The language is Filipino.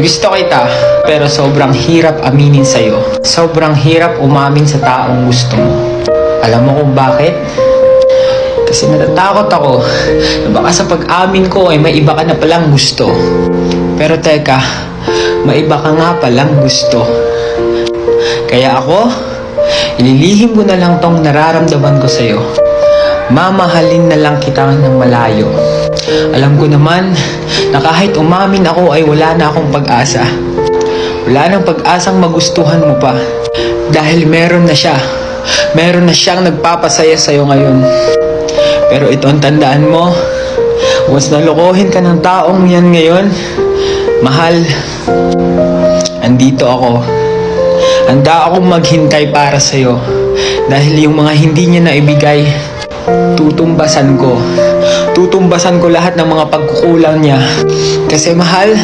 Gusto kita, pero sobrang hirap aminin sa'yo. Sobrang hirap umamin sa taong gusto mo. Alam mo kung bakit? Kasi natatakot ako na baka sa pag-amin ko ay may iba ka na palang gusto. Pero teka, may iba ka nga palang gusto. Kaya ako, ililihim ko na lang tong nararamdaman ko sa'yo. Mamahalin na lang kita ng malayo. Alam ko naman na kahit umamin ako ay wala na akong pag-asa. Wala nang pag-asang magustuhan mo pa. Dahil meron na siya. Meron na siyang nagpapasaya sa'yo ngayon. Pero ito ang tandaan mo. Once nalokohin ka ng taong yan ngayon, mahal, andito ako. Handa akong maghintay para sa'yo. Dahil yung mga hindi niya naibigay, tutumbasan ko. Tutumbasan ko lahat ng mga pagkukulang niya. Kasi mahal,